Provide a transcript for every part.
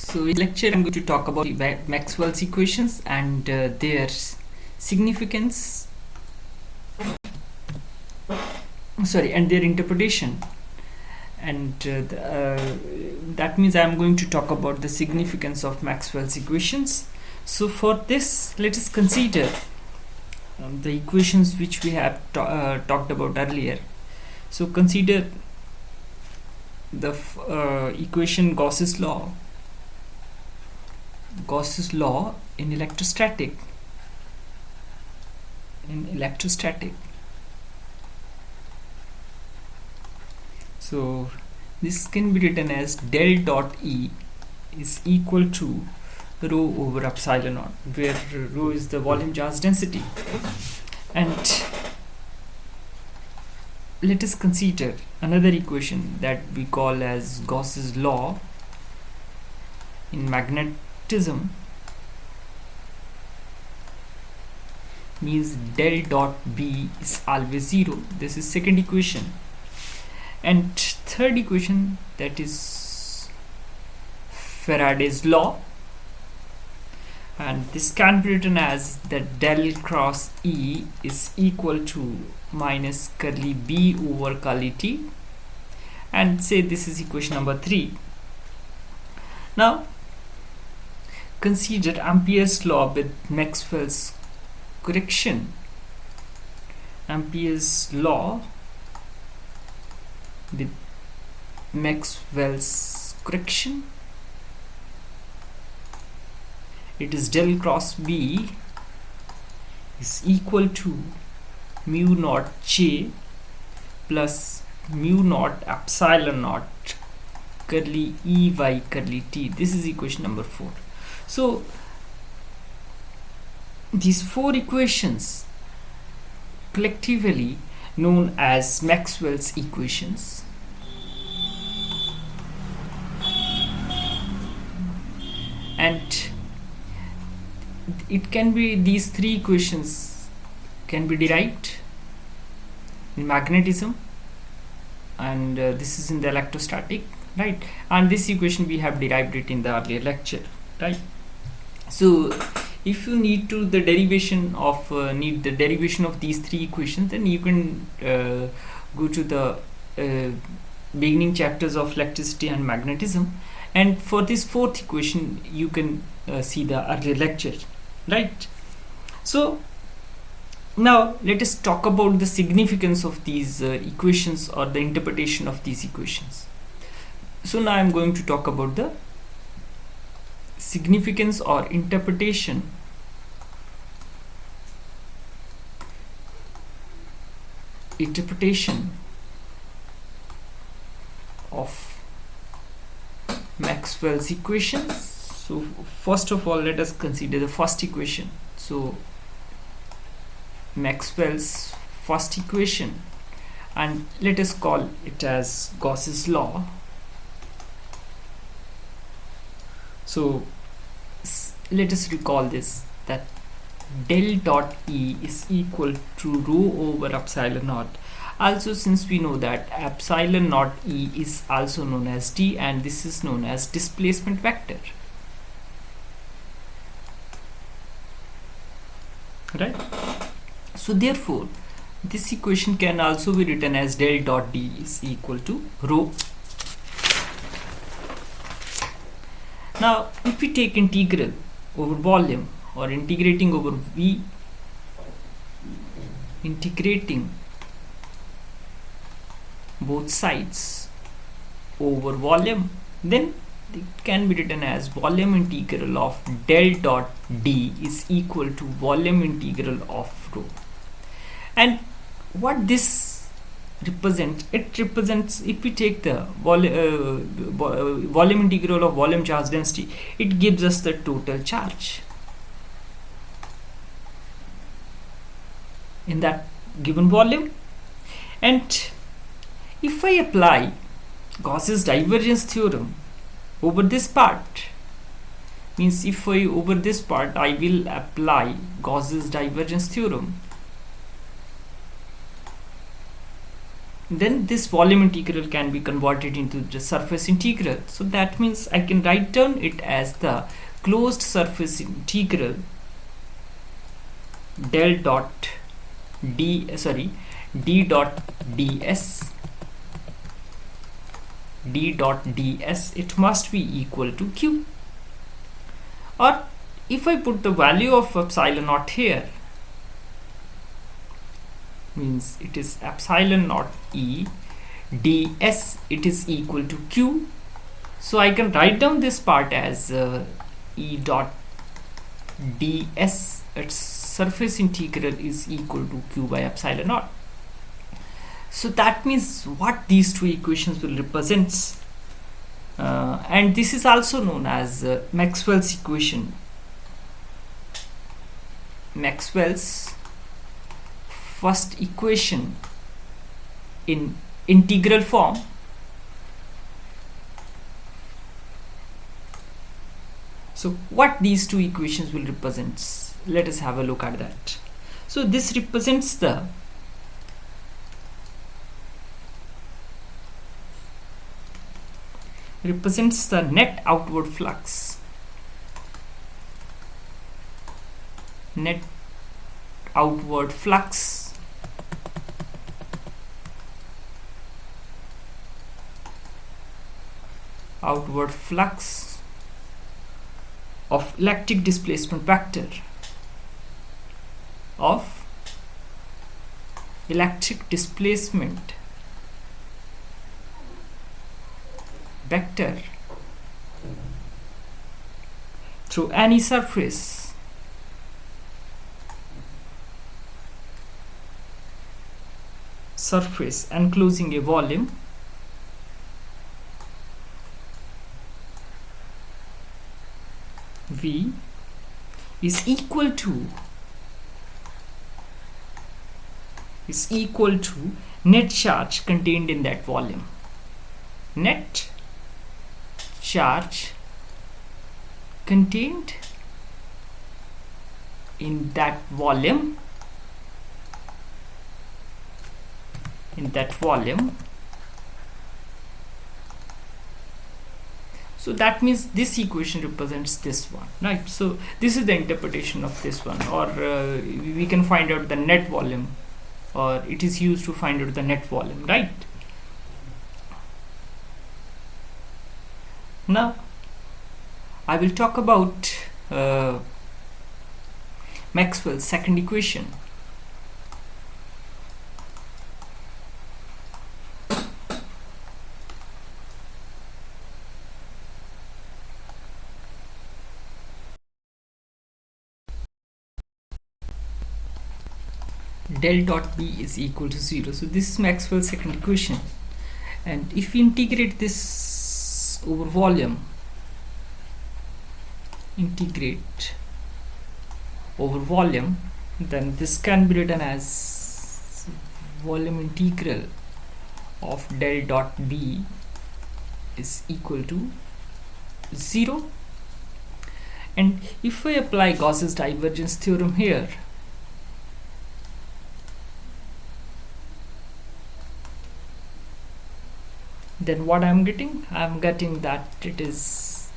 So in lecture I'm going to talk about Maxwell's equations and their significance, and their interpretation, and that means I'm going to talk about the significance of Maxwell's equations. So for this, let us consider the equations which we have talked about earlier. So consider the equation Gauss's law in electrostatic. So this can be written as del dot E is equal to rho over epsilon naught, where rho is the volume charge density. And let us consider another equation that we call as Gauss's law in magnetism, means del dot B is always 0. This is second equation. And third equation, that is Faraday's law, and this can be written as that del cross E is equal to minus curly B over curly T, and say this is equation number 3. Now consider Ampere's law with Maxwell's correction. Ampere's law with Maxwell's correction, it is del cross B is equal to mu naught J plus mu naught epsilon naught curly E by curly T. This is equation number 4. So these 4 equations collectively known as Maxwell's equations. And it can be, these 3 equations can be derived in magnetism, and this is in the electrostatic, right? And this equation we have derived it in the earlier lecture, right? So if you need the derivation of these 3 equations, then you can go to the beginning chapters of electricity and magnetism, and for this 4th equation you can see the earlier lecture, right? So now let us talk about the significance of these equations, or the interpretation of these equations. So now I am going to talk about the significance or interpretation of Maxwell's equations. So first of all, let us consider the first equation. So Maxwell's first equation, and let us call it as Gauss's law. So let us recall this, that del dot E is equal to rho over epsilon naught. Also, since we know that epsilon naught E is also known as D, and this is known as displacement vector, right? So therefore this equation can also be written as del dot D is equal to rho. Now if we take integral over volume, or integrating over V, integrating both sides over volume, then it can be written as volume integral of del dot D is equal to volume integral of rho. And what this represents, it represents, if we take the volume integral of volume charge density, it gives us the total charge in that given volume. And if I apply Gauss's divergence theorem over this part, means if I over this part I will apply Gauss's divergence theorem, then this volume integral can be converted into the surface integral. So that means I can write down it as the closed surface integral d dot ds it must be equal to q. Or if I put the value of epsilon naught here, means it is epsilon naught e ds, it is equal to q. So I can write down this part as e dot ds, its surface integral is equal to q by epsilon naught. So that means what these two equations will represent, and this is also known as Maxwell's equation. Maxwell's first equation in integral form. So what these two equations will represent, let us have a look at that. So this represents the net outward flux, net outward flux of electric displacement vector through any surface enclosing a volume V is equal to net charge contained in that volume. Net charge contained in that volume, so that means this equation represents this one, right? So this is the interpretation of this one, or we can find out the net volume, or it is used to find out the net volume, right? Now I will talk about Maxwell's second equation. Del dot B is equal to 0. So this is Maxwell's second equation, and if we integrate this over volume, then this can be written as volume integral of del dot B is equal to 0. And if I apply Gauss's divergence theorem here, then what I'm getting that it is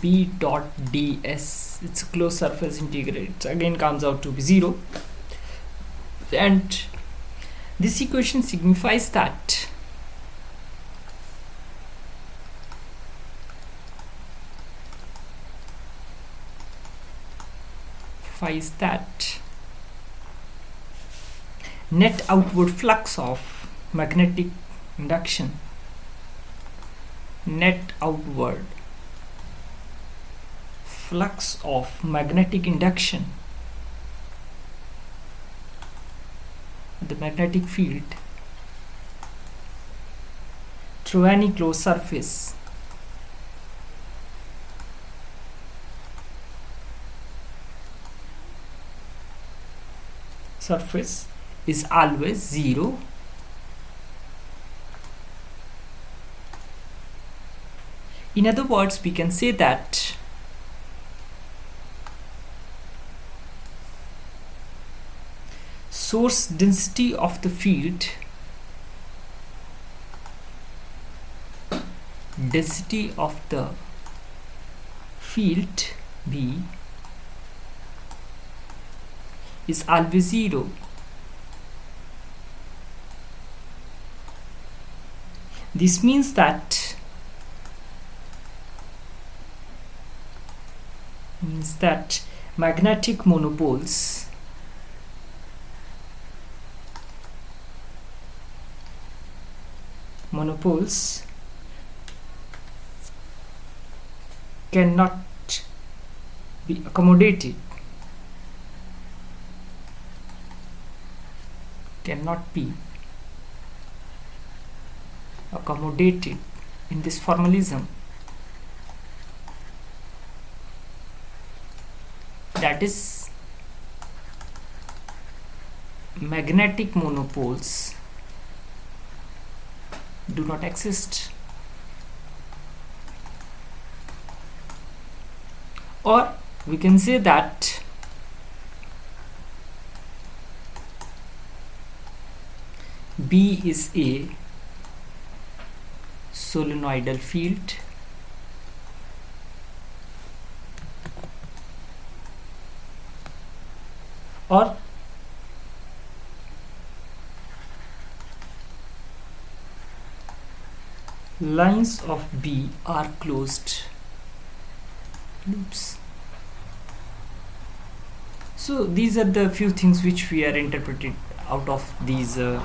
B dot ds, it's a closed surface integral, it again comes out to be 0. And this equation signifies that net outward flux of magnetic induction, the magnetic field through any closed surface is always 0. In other words, we can say that source density of the field density of the field B is always 0. This means that magnetic monopoles cannot be accommodated in this formalism. That is, magnetic monopoles do not exist. Or we can say that B is a solenoidal field or lines of B are closed loops. So these are the few things which we are interpreted out of these out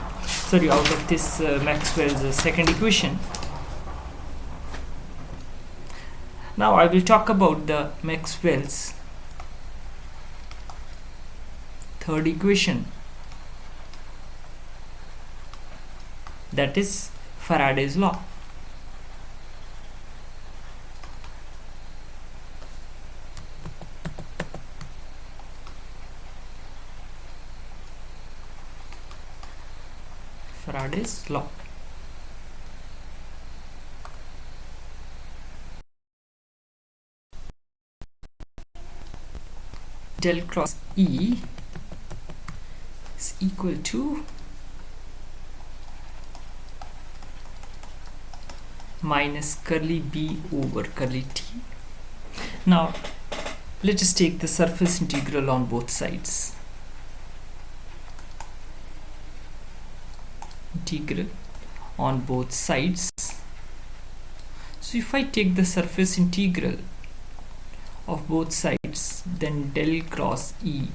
of this Maxwell's second equation. Now I will talk about the Maxwell's third equation, that is Faraday's law. Faraday's law. Del cross E is equal to minus curly B over curly T. Now let us take the surface integral on both sides. Integral on both sides. So if I take the surface integral of both sides, then del cross E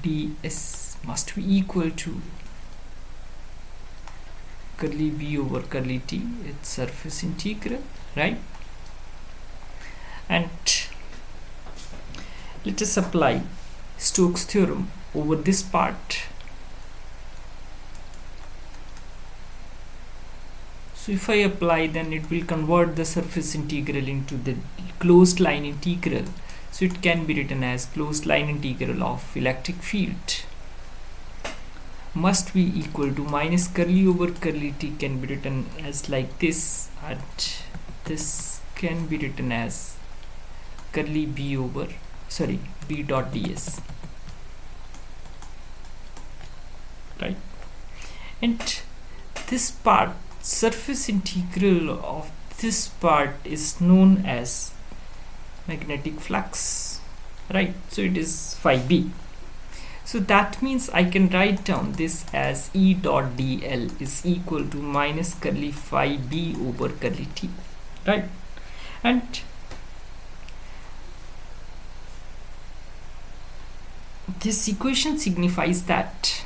ds must be equal to curly B over curly T. It's surface integral, right? And let us apply Stokes' theorem over this part. So if I apply, then it will convert the surface integral into the closed line integral. So it can be written as closed line integral of electric field must be equal to minus curly over curly T can be written as like this, and this can be written as curly B over B dot ds, right? And this part, surface integral of this part, is known as magnetic flux, right? So it is phi B. So that means I can write down this as E dot dl is equal to minus curly phi B over curly T, right? And this equation signifies that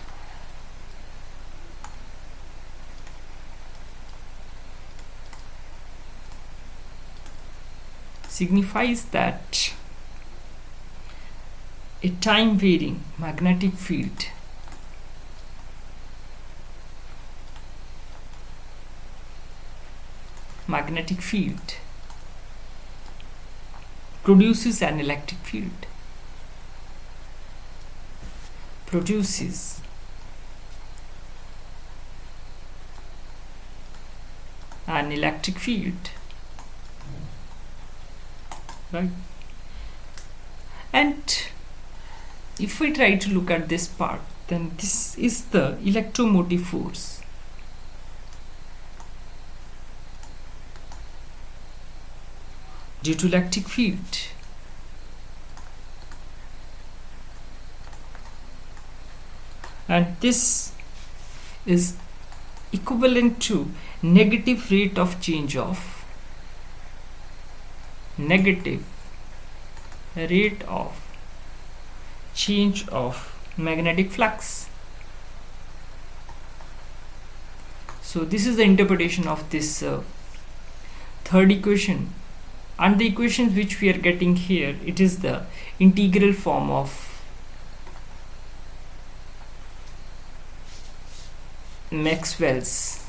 a time varying magnetic field produces an electric field, right? And if we try to look at this part, then this is the electromotive force due to electric field. And this is equivalent to negative rate of change of magnetic flux. So this is the interpretation of this third equation, and the equations which we are getting here, it is the integral form of Maxwell's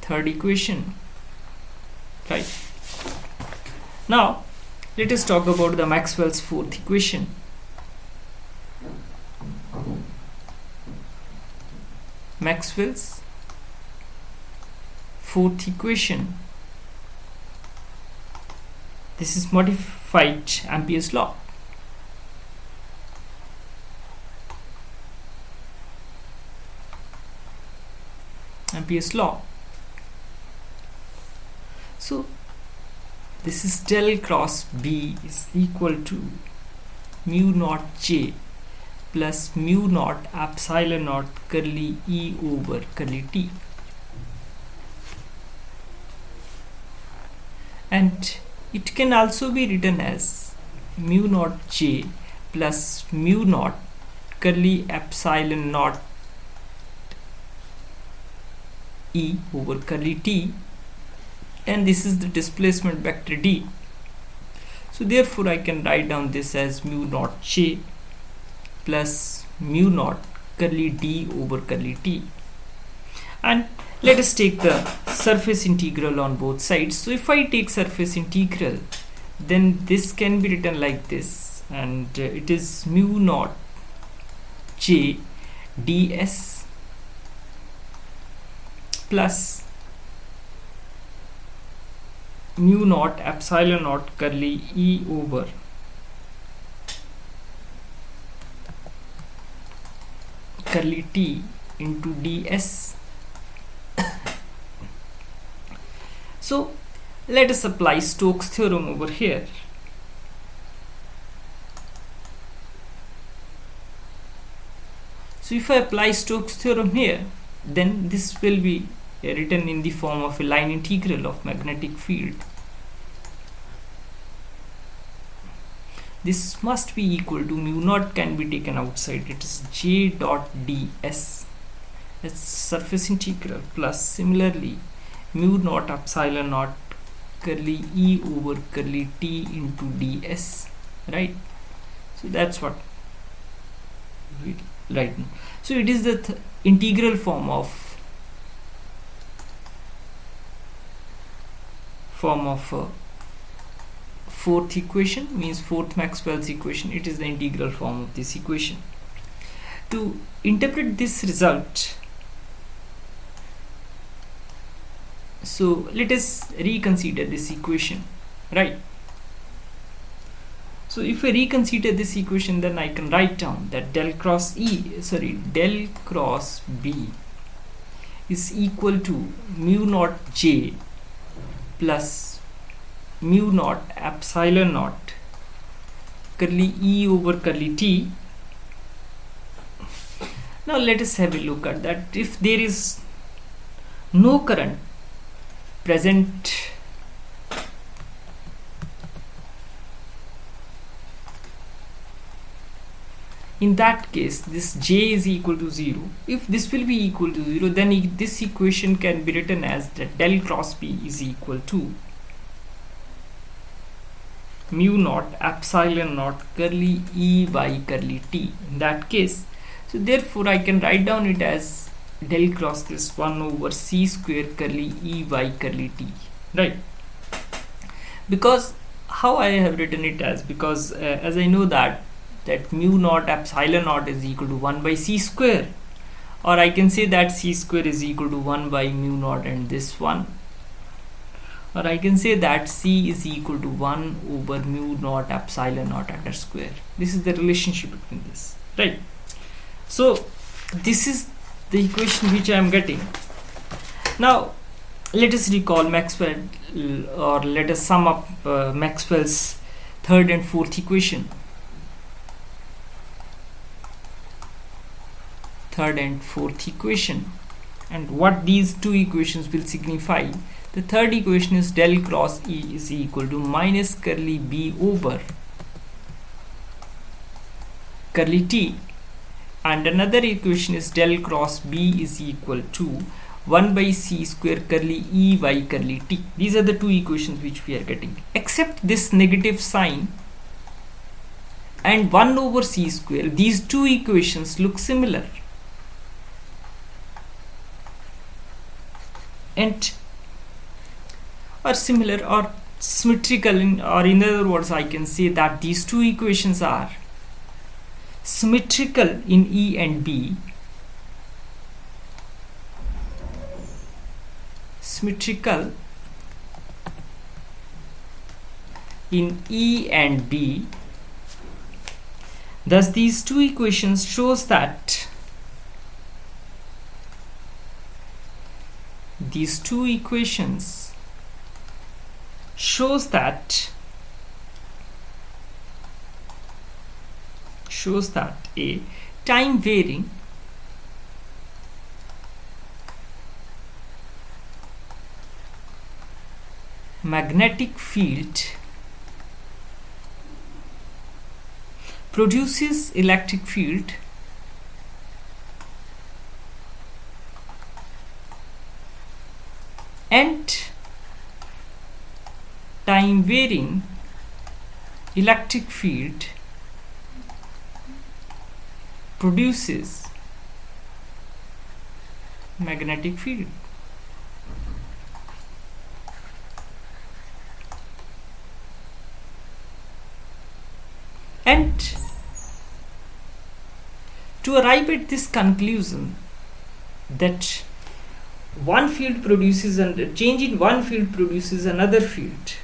third equation, right? Now let us talk about the Maxwell's fourth equation. Maxwell's fourth equation, this is modified Ampere's law. So this is del cross B is equal to mu naught J plus mu naught epsilon naught curly E over curly T. And it can also be written as mu naught J plus mu naught curly epsilon naught E over curly T, and this is the displacement vector D. So therefore I can write down this as mu naught J plus mu naught curly D over curly T. And let us take the surface integral on both sides. So if I take surface integral, then this can be written like this, and it is mu naught J ds plus mu naught epsilon naught curly E over curly T into ds. So let us apply Stokes theorem over here. So if I apply Stokes theorem here, then this will be written in the form of a line integral of magnetic field. This must be equal to mu naught can be taken outside, it is J dot ds, that's surface integral, plus similarly mu naught epsilon naught curly E over curly T into ds, right? So that's what we write now. So it is the integral form of fourth equation, means fourth Maxwell's equation. It is the integral form of this equation. To interpret this result, so let us reconsider this equation, right? So if I reconsider this equation, then I can write down that del cross B is equal to mu naught J plus mu naught epsilon naught curly E over curly T. Now let us have a look at that. If there is no current present in that case, this J is equal to 0. If this will be equal to 0, then this equation can be written as that del cross B is equal to mu naught epsilon naught curly E by curly T in that case. So therefore I can write down it as del cross this 1 over C square curly E by curly T, right? Because how I have written it as, because as I know that mu naught epsilon naught is equal to 1 by C square, or I can say that C square is equal to 1 by mu naught and this one, or I can say that C is equal to 1 over mu naught epsilon naught under square. This is the relationship between this, right? So this is the equation which I am getting. Now let us recall Maxwell, or let us sum up Maxwell's third and fourth equation. Third and fourth equation, and what these two equations will signify. The third equation is del cross E is equal to minus curly B over curly T, and another equation is del cross B is equal to 1 by C square curly E by curly T. These are the two equations which we are getting, except this negative sign and 1 over C square. These two equations look similar and are similar or symmetrical, or in other words I can say that these two equations are symmetrical in E and B, symmetrical in E and B. Thus these two equations shows that a time varying magnetic field produces electric field and time varying electric field produces magnetic field. And to arrive at this conclusion that one field produces, and a change in one field produces another field,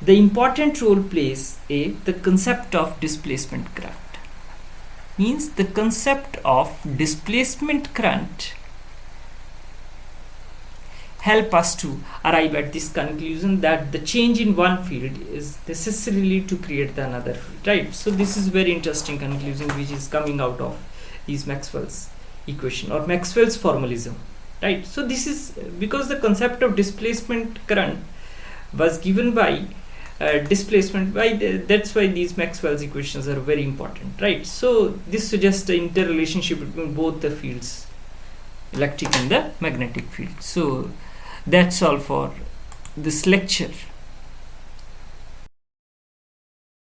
the important role plays the concept of displacement current. Means the concept of displacement current help us to arrive at this conclusion that the change in one field is necessarily to create the another field, right? So this is very interesting conclusion which is coming out of these Maxwell's equation or Maxwell's formalism, right? So this is because the concept of displacement current was given by displacement by that's why these Maxwell's equations are very important, right? So this suggests the interrelationship between both the fields, electric and the magnetic field. So that's all for this lecture.